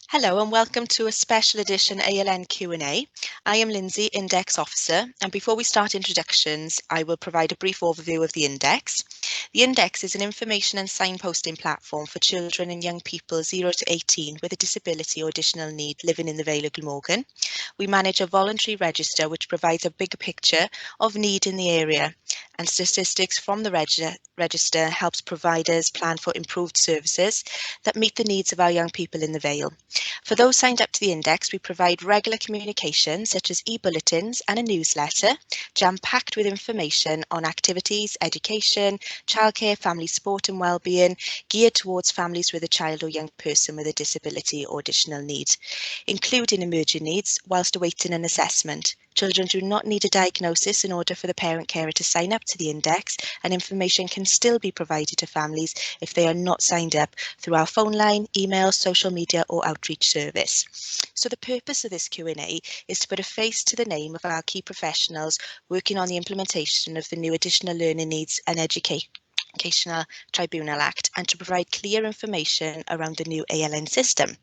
Hello and welcome to a special edition ALN Q&A. I am Lindsay, Index Officer, and before we start introductions, I will provide a brief overview of the Index. The Index is an information and signposting platform for children and young people 0 to 18 with a disability or additional need living in the Vale of Glamorgan. We manage a voluntary register which provides a bigger picture of need in the area, and statistics from the register helps providers plan for improved services that meet the needs of our young people in the Vale. For those signed up to the Index, we provide regular communication such as e-bulletins and a newsletter, jam-packed with information on activities, education, childcare, family sport and wellbeing, geared towards families with a child or young person with a disability or additional need, including emerging needs whilst awaiting an assessment. Children do not need a diagnosis in order for the parent carer to sign up to the Index, and information can still be provided to families if they are not signed up through our phone line, email, social media or outreach service. So the purpose of this Q&A is to put a face to the name of our key professionals working on the implementation of the new Additional Learning Needs and Educational Tribunal Act, and to provide clear information around the new ALN system.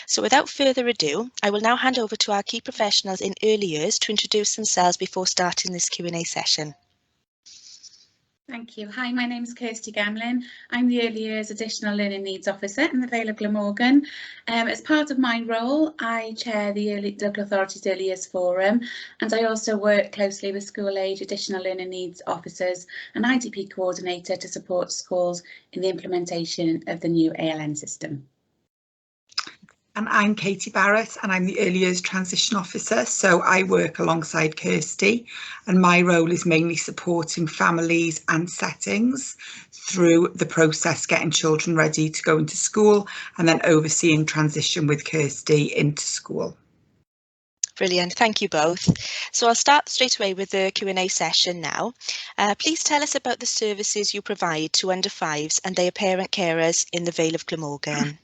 So without further ado, I will now hand over to our key professionals in early years to introduce themselves before starting this Q&A session. Thank you. Hi, my name is Kirsty Gamlin. I'm the Early Years Additional Learning Needs Officer in the Vale of Glamorgan. As part of my role, I chair the Local Authorities Early Years Forum, and I also work closely with school age additional learning needs officers and IDP coordinator to support schools in the implementation of the new ALN system. And I'm Katie Barrett, and I'm the Early Years Transition Officer, so I work alongside Kirsty, and my role is mainly supporting families and settings through the process, getting children ready to go into school and then overseeing transition with Kirsty into school. Brilliant, thank you both. So I'll start straight away with the Q&A session now. Please tell us about the services you provide to under fives and their parent carers in the Vale of Glamorgan.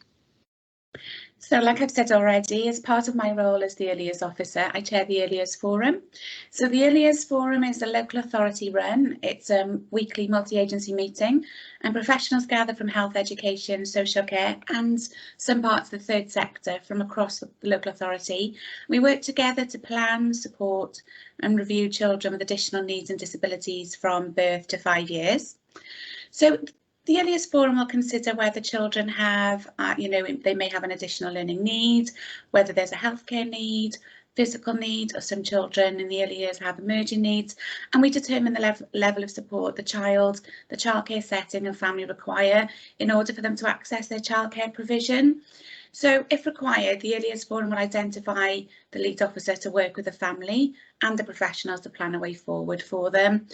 So like I've said already, as part of my role as the Early Years Officer, I chair the Early Years Forum. So the Early Years Forum is a local authority run. It's a weekly multi-agency meeting, and professionals gather from health, education, social care and some parts of the third sector from across the local authority. We work together to plan, support and review children with additional needs and disabilities from birth to 5 years. So the Early Years Forum will consider whether children have, they may have an additional learning need, whether there's a healthcare need, physical need, or some children in the early years have emerging needs, and we determine the level of support the childcare setting and family require in order for them to access their childcare provision. So if required, the Early Years Forum will identify the lead officer to work with the family and the professionals to plan a way forward for them.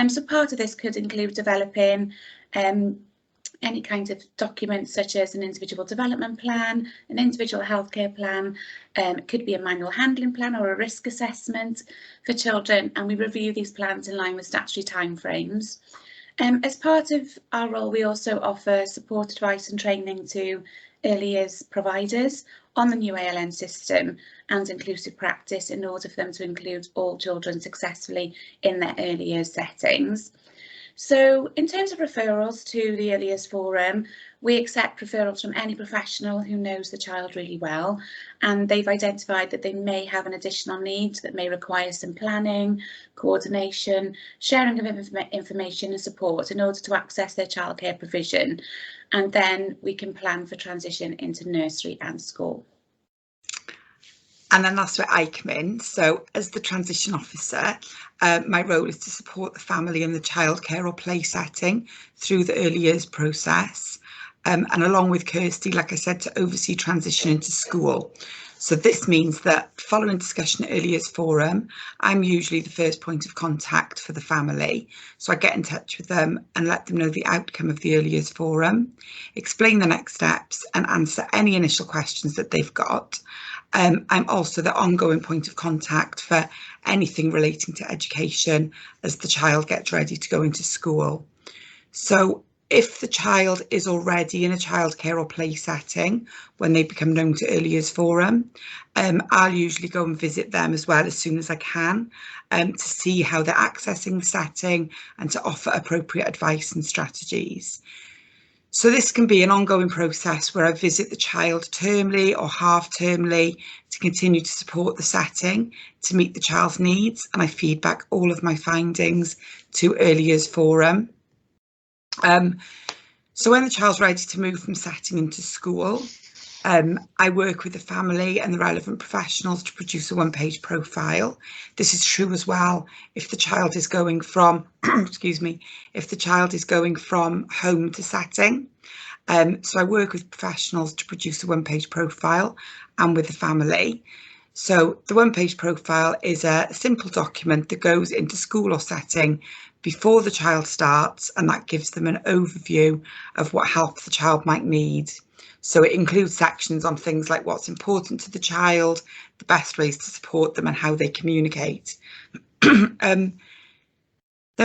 So part of this could include developing any kind of documents such as an individual development plan, an individual healthcare plan, it could be a manual handling plan or a risk assessment for children, and we review these plans in line with statutory timeframes. As part of our role, we also offer support, advice and training to early years providers on the new ALN system and inclusive practice in order for them to include all children successfully in their early years settings. So in terms of referrals to the Early Years Forum, we accept referrals from any professional who knows the child really well, and they've identified that they may have an additional need that may require some planning, coordination, sharing of information and support in order to access their childcare provision, and then we can plan for transition into nursery and school. And then that's where I come in. So as the transition officer, my role is to support the family in the childcare or play setting through the early years process. And along with Kirsty, like I said, to oversee transition into school. So this means that following discussion at Early Years Forum, I'm usually the first point of contact for the family. So I get in touch with them and let them know the outcome of the Early Years Forum, explain the next steps and answer any initial questions that they've got. I'm also the ongoing point of contact for anything relating to education as the child gets ready to go into school. So if the child is already in a childcare or play setting when they become known to Early Years Forum, I'll usually go and visit them as well as soon as I can to see how they're accessing the setting and to offer appropriate advice and strategies. So this can be an ongoing process where I visit the child termly or half-termly to continue to support the setting to meet the child's needs, and I feed back all of my findings to Early Years Forum. So when the child's ready to move from setting into school, I work with the family and the relevant professionals to produce a one-page profile. This is true as well if the child is going from, excuse me, if the child is going from home to setting. So I work with professionals to produce a one-page profile and with the family. So the one-page profile is a simple document that goes into school or setting before the child starts, and that gives them an overview of what help the child might need. So it includes sections on things like what's important to the child, the best ways to support them and how they communicate. Then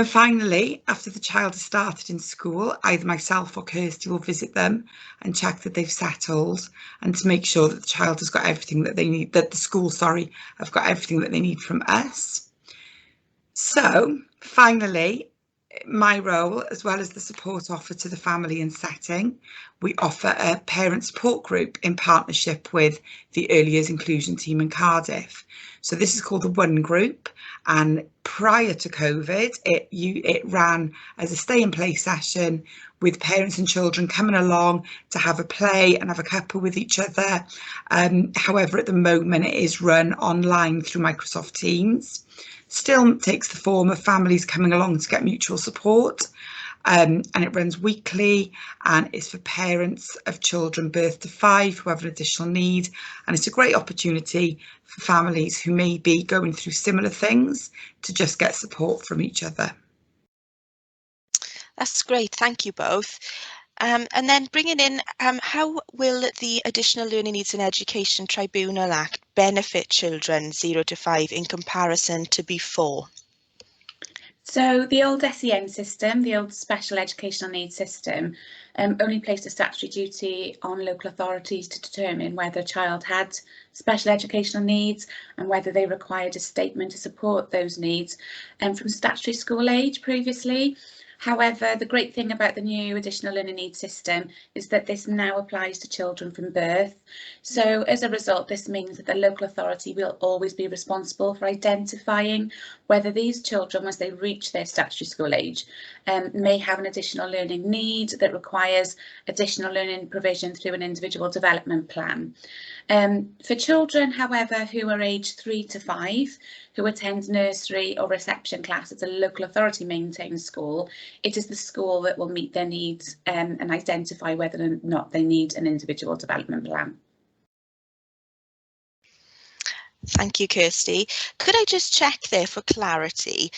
finally, after the child has started in school, either myself or Kirsty will visit them and check that they've settled, and to make sure that the child has got everything that they need, that the school, have got everything that they need from us. So finally, my role, as well as the support offered to the family and setting, we offer a parent support group in partnership with the Early Years Inclusion team in Cardiff. So this is called the One Group, and prior to COVID, it ran as a stay-in-play session with parents and children coming along to have a play and have a cuppa with each other. However, at the moment, it is run online through Microsoft Teams. Still takes the form of families coming along to get mutual support, and it runs weekly, and it's for parents of children birth to 5 who have an additional need, and it's a great opportunity for families who may be going through similar things to just get support from each other. That's great, thank you both. And then bringing in, how will the Additional Learning Needs in Education Tribunal Act benefit children 0 to 5 in comparison to before? So the old SEN system, the old Special Educational Needs system, only placed a statutory duty on local authorities to determine whether a child had special educational needs and whether they required a statement to support those needs from statutory school age previously. However, the great thing about the new Additional Learning Needs system is that this now applies to children from birth. So as a result, this means that the local authority will always be responsible for identifying whether these children, once they reach their statutory school age, may have an additional learning need that requires additional learning provision through an individual development plan. For children, however, who are aged 3 to 5, who attend nursery or reception class at a local authority maintained school, it is the school that will meet their needs and identify whether or not they need an individual development plan. Thank you, Kirsty. Could I just check there for clarity?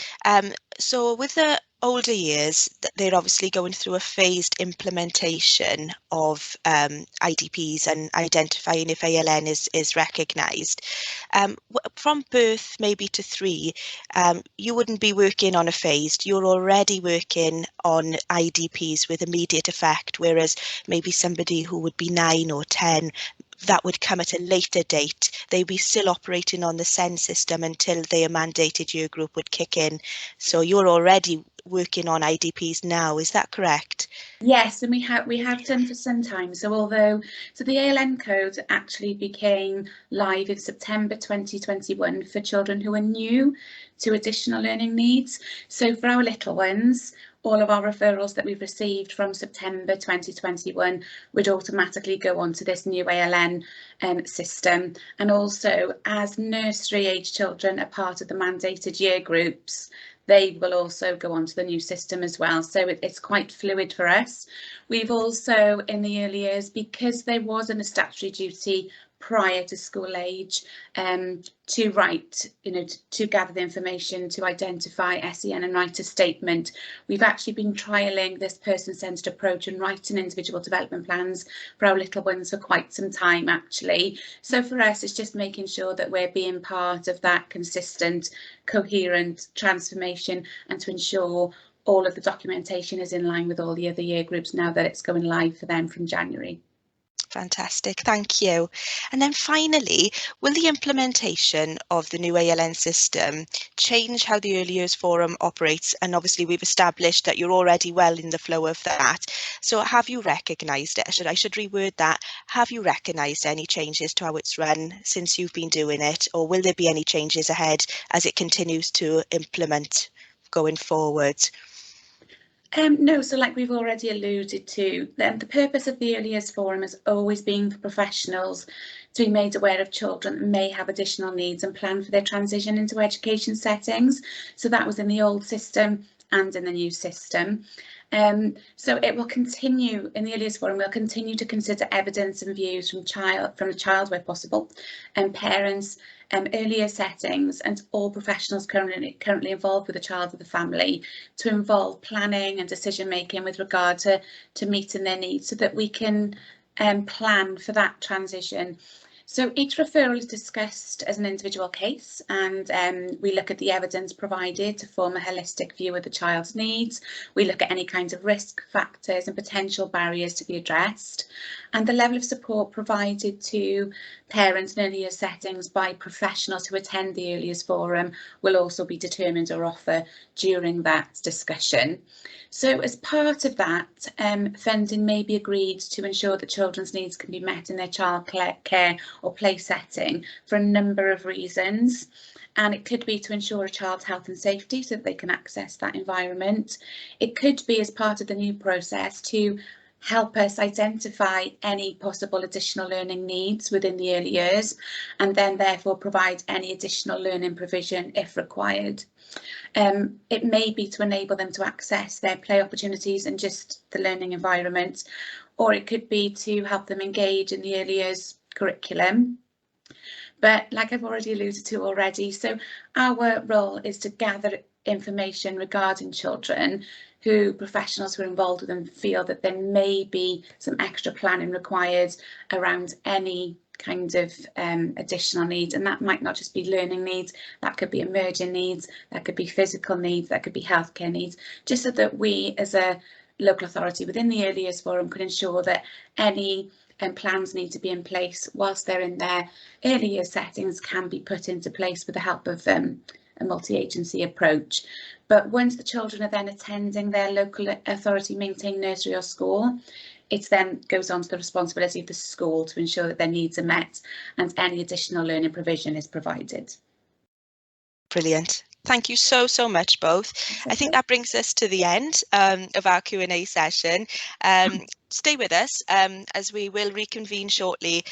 So with the older years, they're obviously going through a phased implementation of IDPs and identifying if ALN is recognised. From birth maybe to 3, you wouldn't be working on a phased, you're already working on IDPs with immediate effect, whereas maybe somebody who would be 9 or 10, that would come at a later date. They'd be still operating on the SEN system until their mandated year group would kick in. So you're already working on IDPs now, is that correct? Yes, and we have done for some time. So the ALN code actually became live in September 2021 for children who are new to additional learning needs. So for our little ones, all of our referrals that we've received from September 2021 would automatically go on to this new ALN system. And also, as nursery age children are part of the mandated year groups, they will also go on to the new system as well. So it's quite fluid for us. We've also, in the early years, because there wasn't a statutory duty prior to school age to write, to gather the information, to identify SEN and write a statement, we've actually been trialling this person-centred approach and writing individual development plans for our little ones for quite some time, actually. So for us, it's just making sure that we're being part of that consistent, coherent transformation, and to ensure all of the documentation is in line with all the other year groups now that it's going live for them from January. Fantastic, thank you. And then finally, will the implementation of the new ALN system change how the Early Years Forum operates? And obviously we've established that you're already well in the flow of that. So have you recognised it? I should reword that. Have you recognised any changes to how it's run since you've been doing it? Or will there be any changes ahead as it continues to implement going forward? No, so like we've already alluded to, the purpose of the Early Years Forum has always been for professionals to be made aware of children that may have additional needs and plan for their transition into education settings. So that was in the old system and in the new system. So it will continue in the Early Years Forum. We'll continue to consider evidence and views from the child where possible, and parents, earlier settings, and all professionals currently involved with the child or the family, to involve planning and decision making with regard to meeting their needs, so that we can plan for that transition. So each referral is discussed as an individual case, and we look at the evidence provided to form a holistic view of the child's needs. We look at any kinds of risk factors and potential barriers to be addressed, and the level of support provided to parents in early years settings by professionals who attend the Early Years Forum will also be determined or offered during that discussion. So as part of that, funding may be agreed to ensure that children's needs can be met in their childcare or play setting for a number of reasons. And it could be to ensure a child's health and safety so that they can access that environment. It could be as part of the new process to help us identify any possible additional learning needs within the early years, and then therefore provide any additional learning provision if required. It may be to enable them to access their play opportunities and just the learning environment, or it could be to help them engage in the early years curriculum. But like I've already alluded to already, so our role is to gather information regarding children who professionals who are involved with them feel that there may be some extra planning required around any kind of additional needs, and that might not just be learning needs, that could be emerging needs, that could be physical needs, that could be healthcare needs, just so that we as a local authority within the Early Years Forum can ensure that any plans need to be in place whilst they're in their early year settings can be put into place with the help of a multi-agency approach. But once the children are then attending their local authority maintained nursery or school, it then goes on to the responsibility of the school to ensure that their needs are met and any additional learning provision is provided. Brilliant. Thank you so much both. I think that brings us to the end of our Q&A session. Stay with us as we will reconvene shortly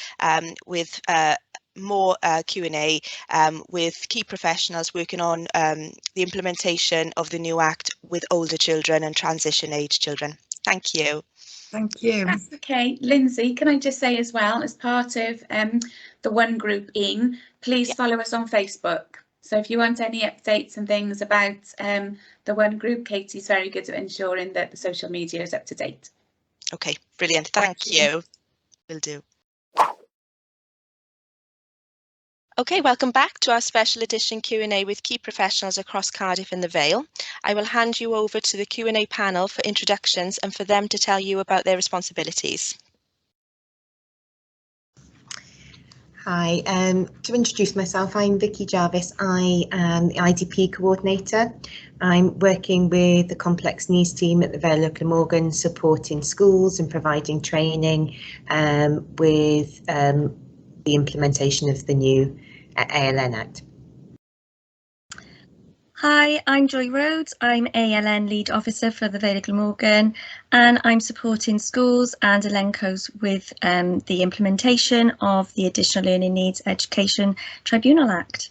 with more Q&A with key professionals working on the implementation of the new Act with older children and transition age children. Thank you. Thank you. That's okay. Lindsay, can I just say as well, as part of the One Group in, please follow us on Facebook. So if you want any updates and things about the One Group, Katie's very good at ensuring that the social media is up to date. Okay, brilliant. Thank you. Will do. Okay, welcome back to our special edition Q&A with key professionals across Cardiff and the Vale. I will hand you over to the Q&A panel for introductions and for them to tell you about their responsibilities. Hi, to introduce myself, I'm Vicky Jarvis. I am the IDP coordinator. I'm working with the complex needs team at the Vale of Glamorgan, supporting schools and providing training with the implementation of the new ALN Act. Hi, I'm Joy Rhodes. I'm ALN Lead Officer for the Vale of Glamorgan, and I'm supporting schools and Elenco's with the implementation of the Additional Learning Needs Education Tribunal Act.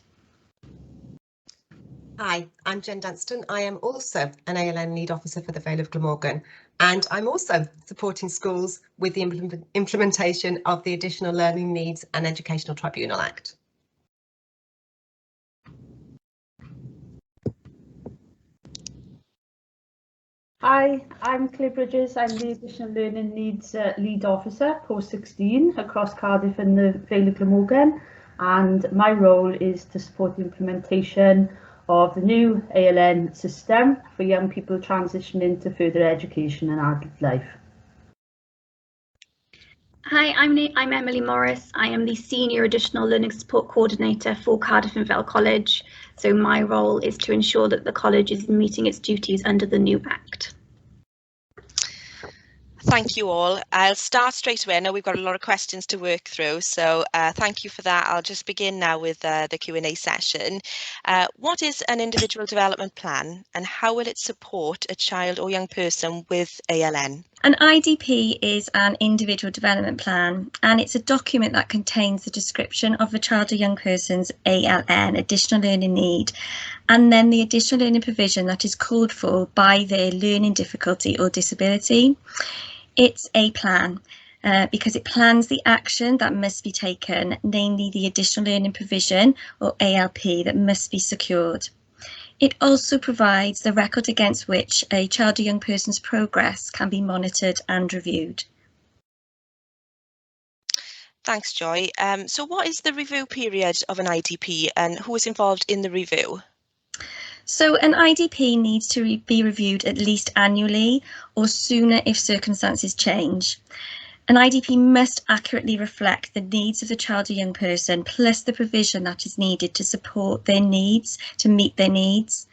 Hi, I'm Jen Dunstan. I am also an ALN Lead Officer for the Vale of Glamorgan, and I'm also supporting schools with the implementation of the Additional Learning Needs and Educational Tribunal Act. Hi, I'm Claire Bridges. I'm the Additional Learning Needs Lead Officer, Post 16, across Cardiff and the Vale of Glamorgan, and my role is to support the implementation of the new ALN system for young people transitioning to further education and adult life. Hi, I'm Emily Morris. I am the Senior Additional Learning Support Coordinator for Cardiff and Vale College. So my role is to ensure that the college is meeting its duties under the new Act. Thank you all. I'll start straight away. I know we've got a lot of questions to work through, so thank you for that. I'll just begin now with the Q&A session. What is an individual development plan and how will it support a child or young person with ALN? An IDP is an individual development plan, and it's a document that contains the description of a child or young person's ALN, additional learning need, and then the additional learning provision that is called for by their learning difficulty or disability. It's a plan because it plans the action that must be taken, namely the additional learning provision or ALP that must be secured. It also provides the record against which a child or young person's progress can be monitored and reviewed. Thanks, Joy. So what is the review period of an IDP and who is involved in the review? So an IDP needs to be reviewed at least annually or sooner if circumstances change. An IDP must accurately reflect the needs of the child or young person plus the provision that is needed to support their needs, to meet their needs.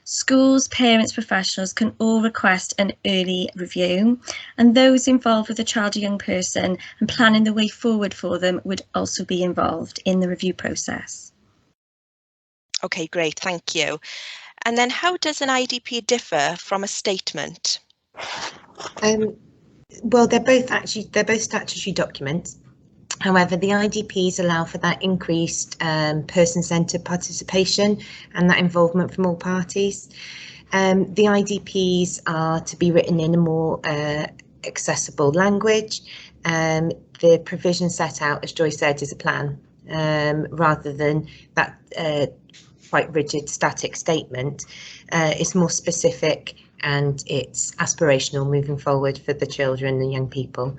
Schools, parents, professionals can all request an early review, and those involved with the child or young person and planning the way forward for them would also be involved in the review process. Okay, great, thank you. And then how does an IDP differ from a statement? Well, they're both statutory documents. However, the IDPs allow for that increased person-centred participation and that involvement from all parties. The IDPs are to be written in a more accessible language. The provision set out, as Joy said, is a plan rather than that quite rigid static statement. It's more specific and it's aspirational moving forward for the children and young people.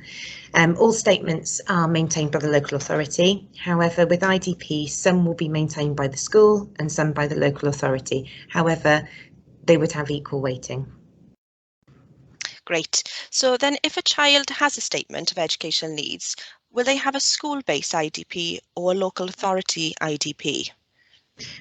All statements are maintained by the local authority. However, with IDP, some will be maintained by the school and some by the local authority. However, they would have equal weighting. Great. So then if a child has a statement of educational needs, will they have a school-based IDP or a local authority IDP?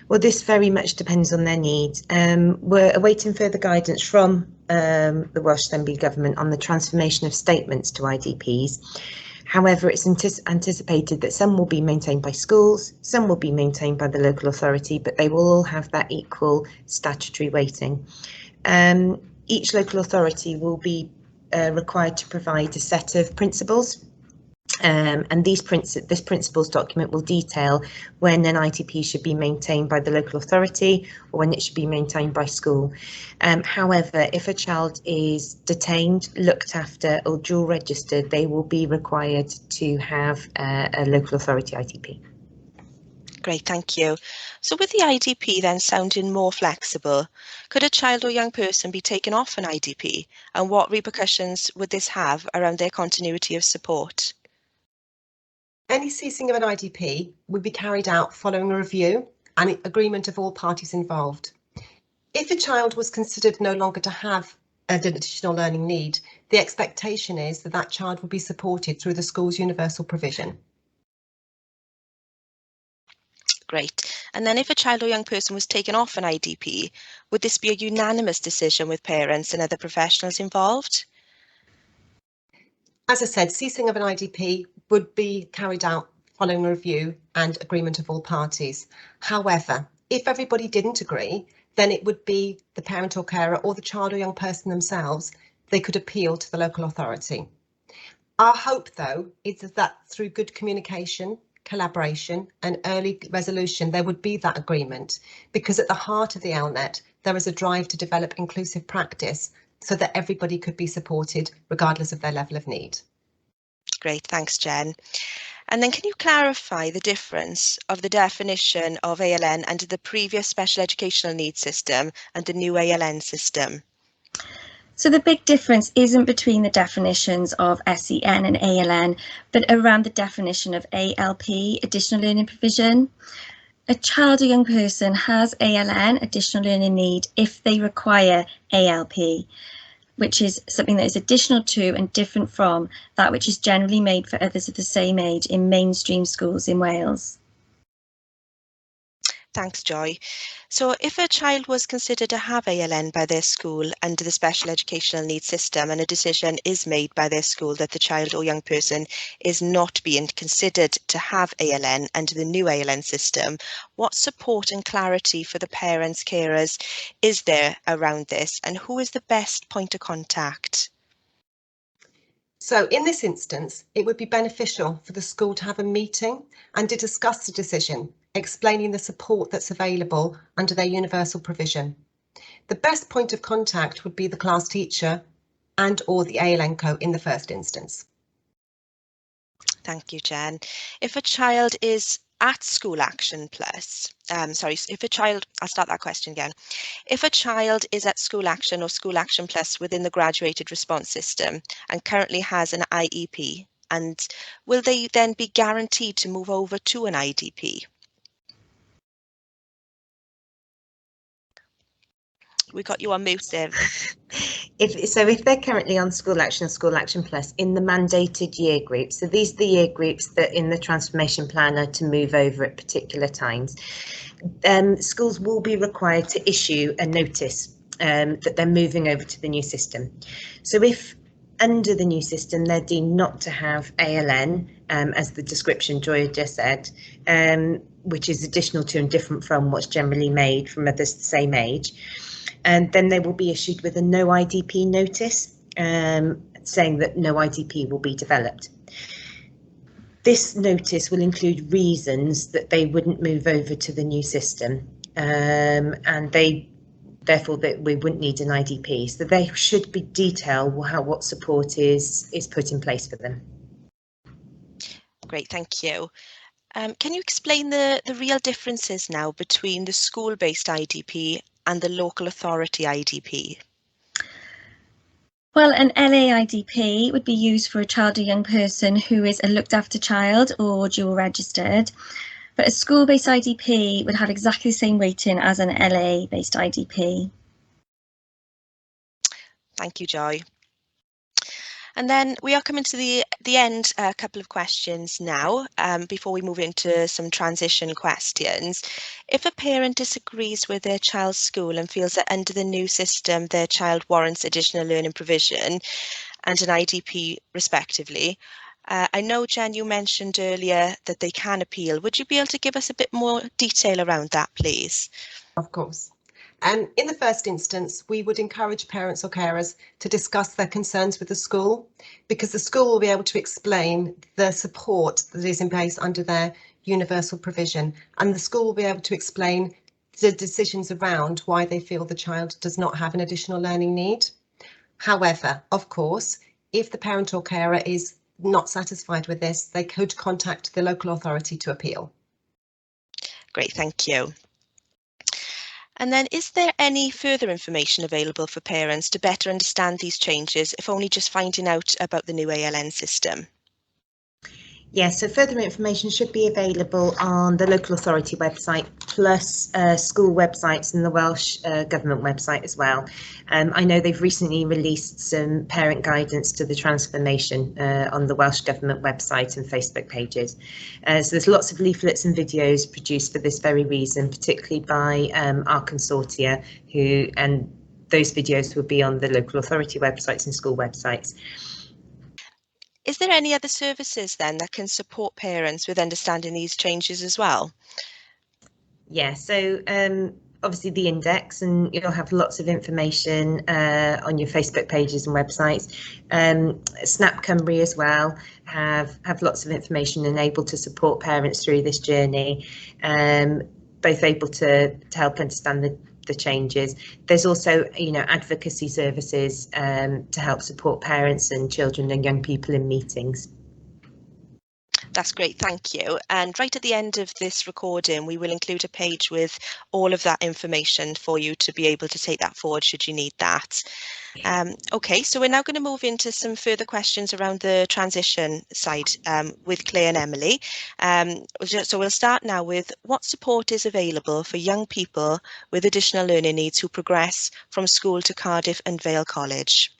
Well, this very much depends on their needs. We're awaiting further guidance from the Welsh Assembly Government on the transformation of statements to IDPs. However, it's anticipated that some will be maintained by schools, some will be maintained by the local authority, but they will all have that equal statutory weighting. Each local authority will be required to provide a set of principles. And this principles document will detail when an IDP should be maintained by the local authority or when it should be maintained by school. However, if a child is detained, looked after or dual registered, they will be required to have a local authority IDP. Great, thank you. So with the IDP then sounding more flexible, could a child or young person be taken off an IDP and what repercussions would this have around their continuity of support? Any ceasing of an IDP would be carried out following a review and agreement of all parties involved. If a child was considered no longer to have an additional learning need, the expectation is that that child will be supported through the school's universal provision. Great. And then if a child or young person was taken off an IDP, would this be a unanimous decision with parents and other professionals involved? As I said, ceasing of an IDP would be carried out following a review and agreement of all parties. However, if everybody didn't agree, then it would be the parent or carer or the child or young person themselves. They could appeal to the local authority. Our hope, though, is that through good communication, collaboration and early resolution, there would be that agreement, because at the heart of the LNET, there is a drive to develop inclusive practice so that everybody could be supported regardless of their level of need. Great, thanks, Jen. And then can you clarify the difference of the definition of ALN under the previous special educational needs system and the new ALN system? So the big difference isn't between the definitions of SEN and ALN, but around the definition of ALP, additional learning provision. A child or young person has ALN, additional learning need, if they require ALP. which is something that is additional to and different from that which is generally made for others of the same age in mainstream schools in Wales. Thanks, Joy. So if a child was considered to have ALN by their school under the special educational needs system and a decision is made by their school that the child or young person is not being considered to have ALN under the new ALN system, what support and clarity for the parents, carers is there around this, and who is the best point of contact? So in this instance, it would be beneficial for the school to have a meeting and to discuss the decision, explaining the support that's available under their universal provision. The best point of contact would be the class teacher and or the ALNCO in the first instance. Thank you, Jen. If a child is at School Action Plus, I'll start that question again. If a child is at School Action or School Action Plus within the graduated response system and currently has an IEP, and will they then be guaranteed to move over to an IDP? We got you on mute there. If they're currently on School Action or School Action Plus in the mandated year groups, so these are the year groups that in the transformation plan are to move over at particular times, schools will be required to issue a notice that they're moving over to the new system. So if under the new system they're deemed not to have ALN, as the description Joy just said, which is additional to and different from what's generally made from others the same age, and then they will be issued with a no IDP notice saying that no IDP will be developed. This notice will include reasons that they wouldn't move over to the new system, and therefore that we wouldn't need an IDP. So they should be detail what support is put in place for them. Great, thank you. Can you explain the real differences now between the school-based IDP and the local authority IDP? Well, an LA IDP would be used for a child or young person who is a looked after child or dual registered, but a school-based IDP would have exactly the same weighting as an LA-based IDP. Thank you, Joy. And then we are coming to the end, a couple of questions now, before we move into some transition questions. If a parent disagrees with their child's school and feels that under the new system their child warrants additional learning provision and an IDP respectively, I know, Jen, you mentioned earlier that they can appeal. Would you be able to give us a bit more detail around that, please? Of course. In the first instance, we would encourage parents or carers to discuss their concerns with the school, because the school will be able to explain the support that is in place under their universal provision, and the school will be able to explain the decisions around why they feel the child does not have an additional learning need. However, of course, if the parent or carer is not satisfied with this, they could contact the local authority to appeal. Great, thank you. And then, is there any further information available for parents to better understand these changes, if only just finding out about the new ALN system? Yes, so further information should be available on the local authority website, plus school websites and the Welsh Government website as well. I know they've recently released some parent guidance to the transformation on the Welsh Government website and Facebook pages. So there's lots of leaflets and videos produced for this very reason, particularly by our consortia, and those videos will be on the local authority websites and school websites. Is there any other services then that can support parents with understanding these changes as well? Yeah, so obviously the index, and you'll have lots of information on your Facebook pages and websites. Snap Cymru as well have lots of information and able to support parents through this journey, both able to help understand the changes. There's also, advocacy services to help support parents and children and young people in meetings. That's great, thank you. And right at the end of this recording, we will include a page with all of that information for you to be able to take that forward should you need that. Okay, so we're now going to move into some further questions around the transition side with Claire and Emily. So we'll start now with what support is available for young people with additional learning needs who progress from school to Cardiff and Vale College?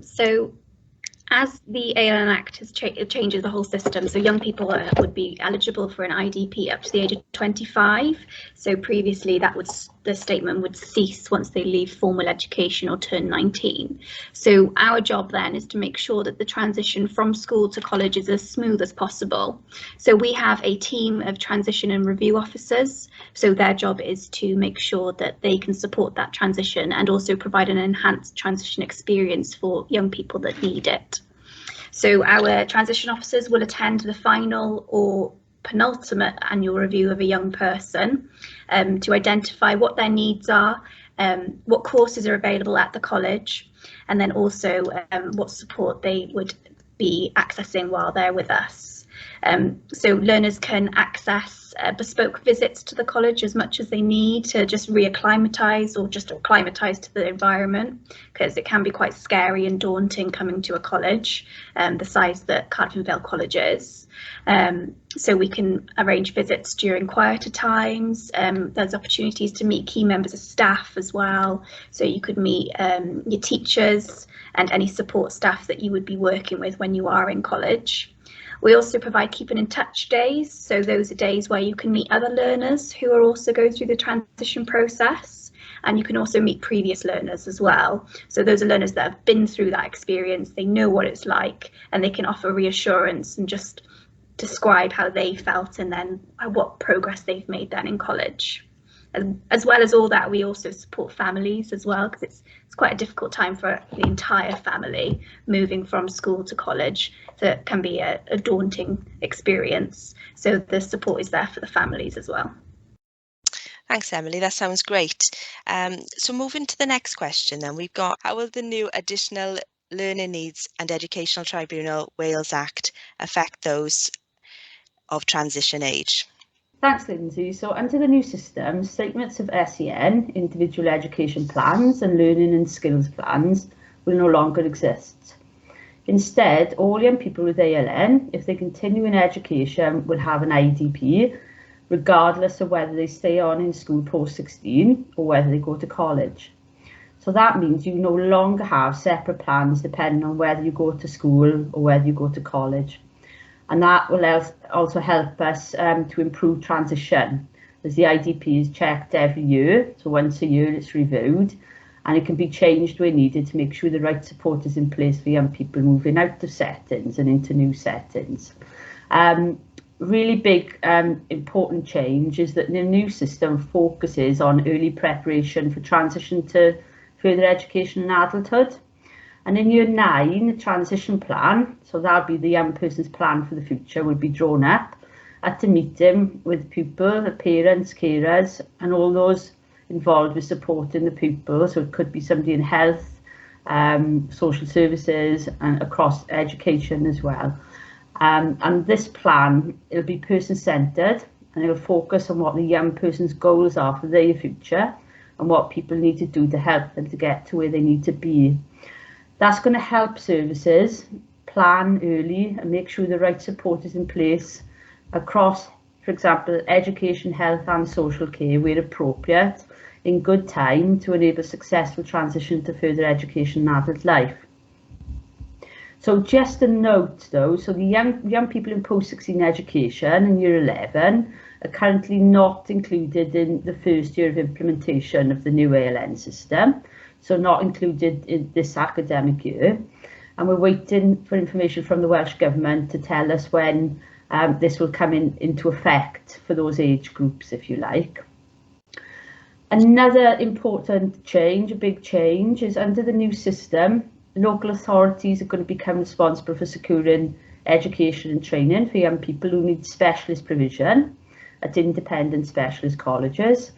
So as the ALN Act has changes the whole system, so young people would be eligible for an IDP up to the age of 25. So previously the statement would cease once they leave formal education or turn 19. So our job then is to make sure that the transition from school to college is as smooth as possible. So we have a team of transition and review officers. So their job is to make sure that they can support that transition and also provide an enhanced transition experience for young people that need it. So our transition officers will attend the final or penultimate annual review of a young person to identify what their needs are, what courses are available at the college, and then also what support they would be accessing while they're with us. So learners can access bespoke visits to the college as much as they need to just reacclimatise or just acclimatise to the environment, because it can be quite scary and daunting coming to a college the size that Cardiff and Vale College is. So we can arrange visits during quieter times. There's opportunities to meet key members of staff as well. So you could meet your teachers and any support staff that you would be working with when you are in college. We also provide keeping in touch days. So those are days where you can meet other learners who are also going through the transition process. And you can also meet previous learners as well. So those are learners that have been through that experience, they know what it's like, and they can offer reassurance and just describe how they felt and then what progress they've made then in college. As well as all that, we also support families as well, because it's quite a difficult time for the entire family moving from school to college. So it can be a daunting experience. So the support is there for the families as well. Thanks, Emily. That sounds great. So moving to the next question then, we've got, how will the new Additional Learning Needs and Educational Tribunal Wales Act affect those of transition age? Thanks, Lindsay. So under the new system, statements of SEN, individual education plans, and learning and skills plans will no longer exist. Instead, all young people with ALN, if they continue in education, will have an IDP, regardless of whether they stay on in school post-16 or whether they go to college. So that means you no longer have separate plans depending on whether you go to school or whether you go to college. And that will also help us to improve transition, as the IDP is checked every year. So once a year it's reviewed, and it can be changed where needed to make sure the right support is in place for young people moving out of settings and into new settings. Really big important change is that the new system focuses on early preparation for transition to further education and adulthood. And in year 9, the transition plan, so that'll be the young person's plan for the future, will be drawn up at a meeting with the pupil, the parents, carers, and all those involved with supporting the pupil. So it could be somebody in health, social services, and across education as well. And this plan, it'll be person-centred, and it'll focus on what the young person's goals are for their future and what people need to do to help them to get to where they need to be. That's going to help services plan early and make sure the right support is in place across, for example, education, health and social care where appropriate, in good time to enable successful transition to further education and adult life. So just a note though, so the young people in post-16 education in year 11 are currently not included in the first year of implementation of the new ALN system. So not included in this academic year. And we're waiting for information from the Welsh Government to tell us when this will come into effect for those age groups, if you like. Another important change, a big change, is under the new system, local authorities are going to become responsible for securing education and training for young people who need specialist provision at independent specialist colleges.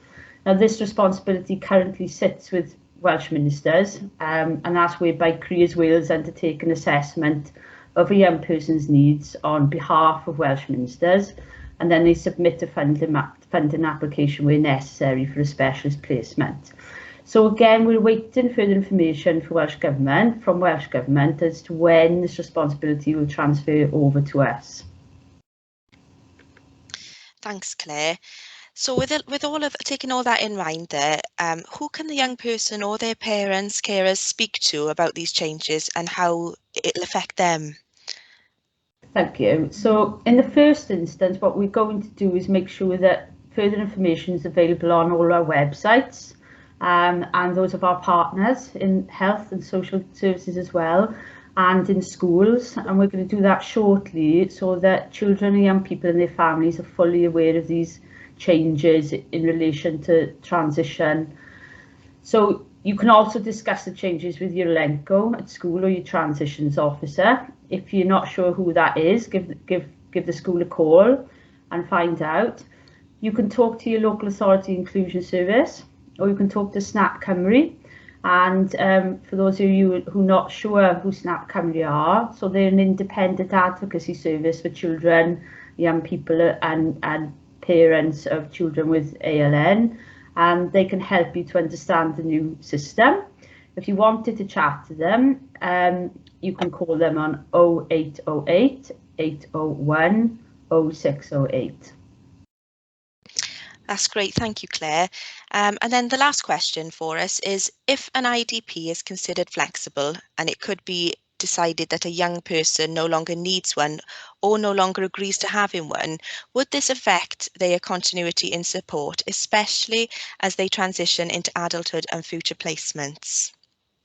Now, this responsibility currently sits with Welsh ministers, and that's whereby Careers Wales undertake an assessment of a young person's needs on behalf of Welsh ministers, and then they submit a funding application where necessary for a specialist placement. So again, we're waiting further information from Welsh Government as to when this responsibility will transfer over to us. Thanks, Claire. So with all of taking all that in mind there, who can the young person or their parents, carers speak to about these changes and how it'll affect them? Thank you. So in the first instance, what we're going to do is make sure that further information is available on all our websites and those of our partners in health and social services as well, and in schools. And we're going to do that shortly so that children and young people and their families are fully aware of these changes in relation to transition. So you can also discuss the changes with your LENCO at school or your transitions officer. If you're not sure who that is, give the school a call and find out. You can talk to your local authority inclusion service, or you can talk to SNAP Cymru. And for those of you who are not sure who SNAP Cymru are, so they're an independent advocacy service for children, young people and parents of children with ALN, and they can help you to understand the new system. If you wanted to chat to them, you can call them on 0808 801 0608. That's great, thank you, Claire. And then the last question for us is, if an IDP is considered flexible and it could be decided that a young person no longer needs one or no longer agrees to having one, would this affect their continuity in support, especially as they transition into adulthood and future placements?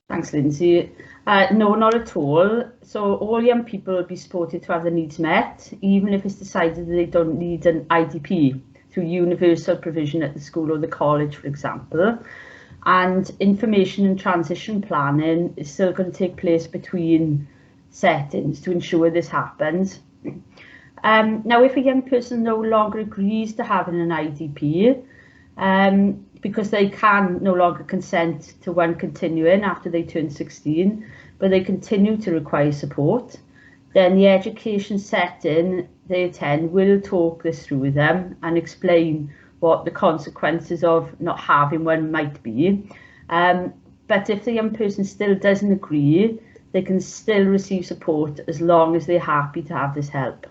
Thanks, Lindsay. No, not at all. So all young people will be supported to have their needs met, even if it's decided that they don't need an IDP, through universal provision at the school or the college, for example. And information and transition planning is still going to take place between settings to ensure this happens. Now, if a young person no longer agrees to having an IDP, because they can no longer consent to one continuing after they turn 16, but they continue to require support, then the education setting they attend will talk this through with them and explain what the consequences of not having one might be. But if the young person still doesn't agree, they can still receive support as long as they're happy to have this help.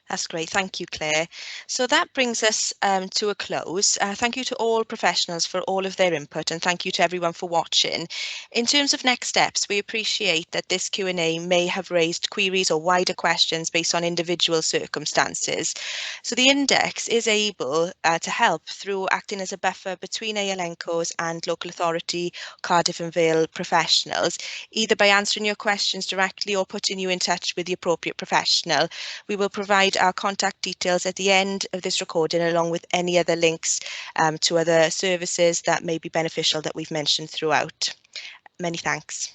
That's great. Thank you, Claire. So that brings us to a close. Thank you to all professionals for all of their input, and thank you to everyone for watching. In terms of next steps, we appreciate that this Q&A may have raised queries or wider questions based on individual circumstances. So the index is able to help through acting as a buffer between ALNCOs and local authority, Cardiff and Vale professionals, either by answering your questions directly or putting you in touch with the appropriate professional. We will provide our contact details at the end of this recording, along with any other links to other services that may be beneficial that we've mentioned throughout. Many thanks.